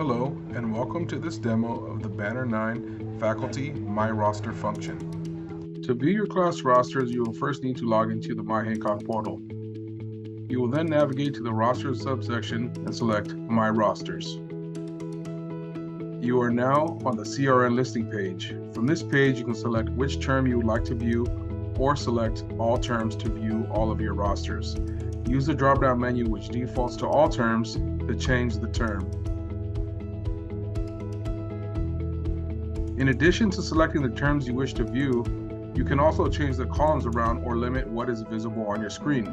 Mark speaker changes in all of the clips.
Speaker 1: Hello, and welcome to this demo of the Banner 9 Faculty My Roster function. To view your class rosters, you will first need to log into the My Hancock portal. You will then navigate to the Rosters subsection and select My Rosters. You are now on the CRN listing page. From this page, you can select which term you would like to view or select all terms to view all of your rosters. Use the drop-down menu which defaults to all terms to change the term. In addition to selecting the terms you wish to view, you can also change the columns around or limit what is visible on your screen.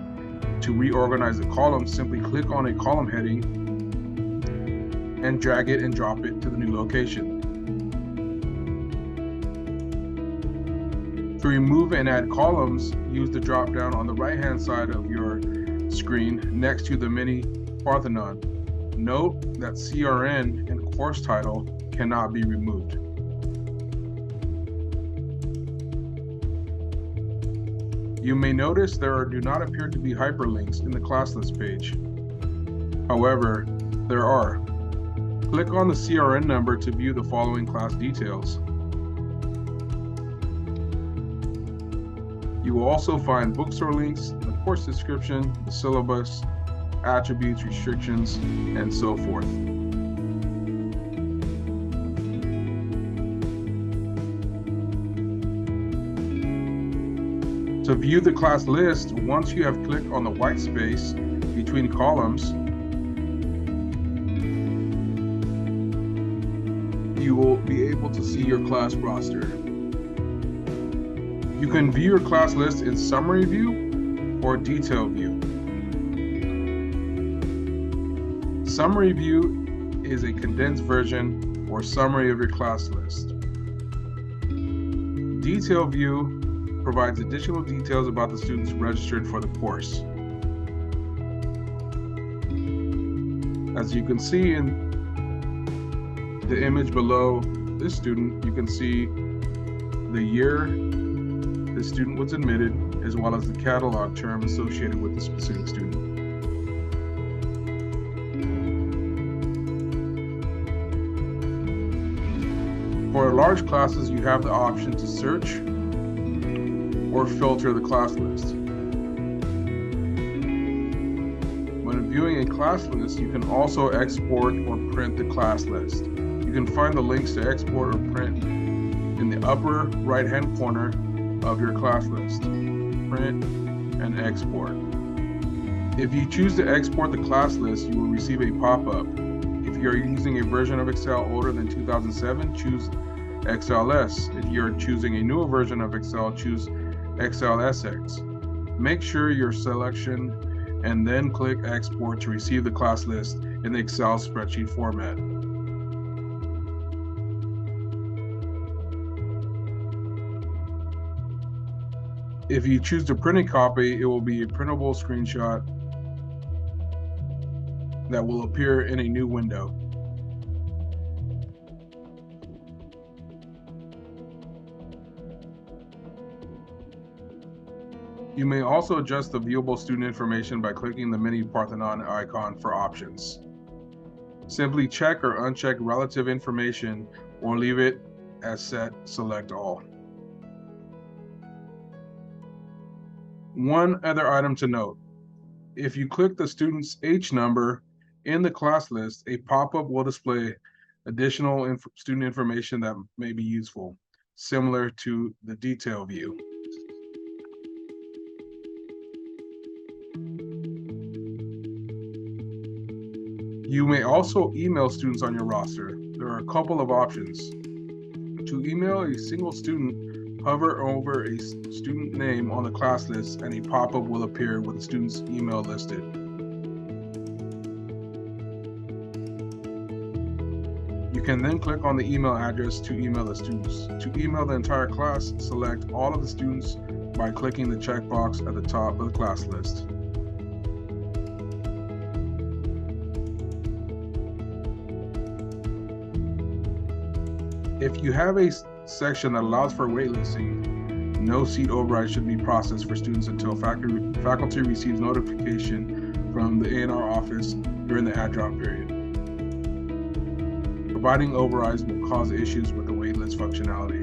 Speaker 1: To reorganize the columns, simply click on a column heading and drag it and drop it to the new location. To remove and add columns, use the drop-down on the right-hand side of your screen next to the mini Parthenon. Note that CRN and course title cannot be removed. You may notice there do not appear to be hyperlinks in the class list page. However, there are. Click on the CRN number to view the following class details. You will also find bookstore links, the course description, the syllabus, attributes, restrictions, and so forth. To view the class list, once you have clicked on the white space between columns, you will be able to see your class roster. You can view your class list in Summary View or Detail View. Summary View is a condensed version or summary of your class list. Detail View provides additional details about the students registered for the course. As you can see in the image below this student, you can see the year the student was admitted, as well as the catalog term associated with the specific student. For large classes, you have the option to search or filter the class list. When viewing a class list, you can also export or print the class list. You can find the links to export or print in the upper right-hand corner of your class list. Print and export. If you choose to export the class list, you will receive a pop-up. If you are using a version of Excel older than 2007, choose XLS. If you are choosing a newer version of Excel, choose XLSX. Make sure your selection and then click Export to receive the class list in the Excel spreadsheet format. If you choose to print a copy, it will be a printable screenshot that will appear in a new window. You may also adjust the viewable student information by clicking the mini Parthenon icon for options. Simply check or uncheck relative information or leave it as set, select all. One other item to note: if you click the student's H number in the class list, a pop-up will display additional student information that may be useful, similar to the detail view. You may also email students on your roster. There are a couple of options. To email a single student, hover over a student name on the class list and a pop-up will appear with the student's email listed. You can then click on the email address to email the students. To email the entire class, select all of the students by clicking the checkbox at the top of the class list. If you have a section that allows for waitlisting, no seat override should be processed for students until faculty receives notification from the A&R office during the add drop period. Providing overrides will cause issues with the waitlist functionality.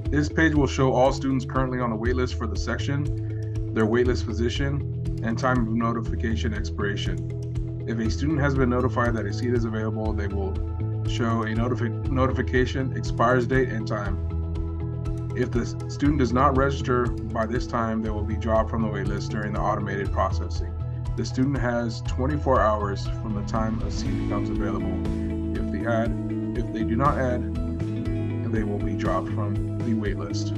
Speaker 1: This page will show all students currently on the waitlist for the section, their waitlist position, and time of notification expiration. If a student has been notified that a seat is available, they will show a notification, expires date, and time. If the student does not register by this time, they will be dropped from the waitlist during the automated processing. The student has 24 hours from the time a seat becomes available. If they do not add, they will be dropped from the waitlist.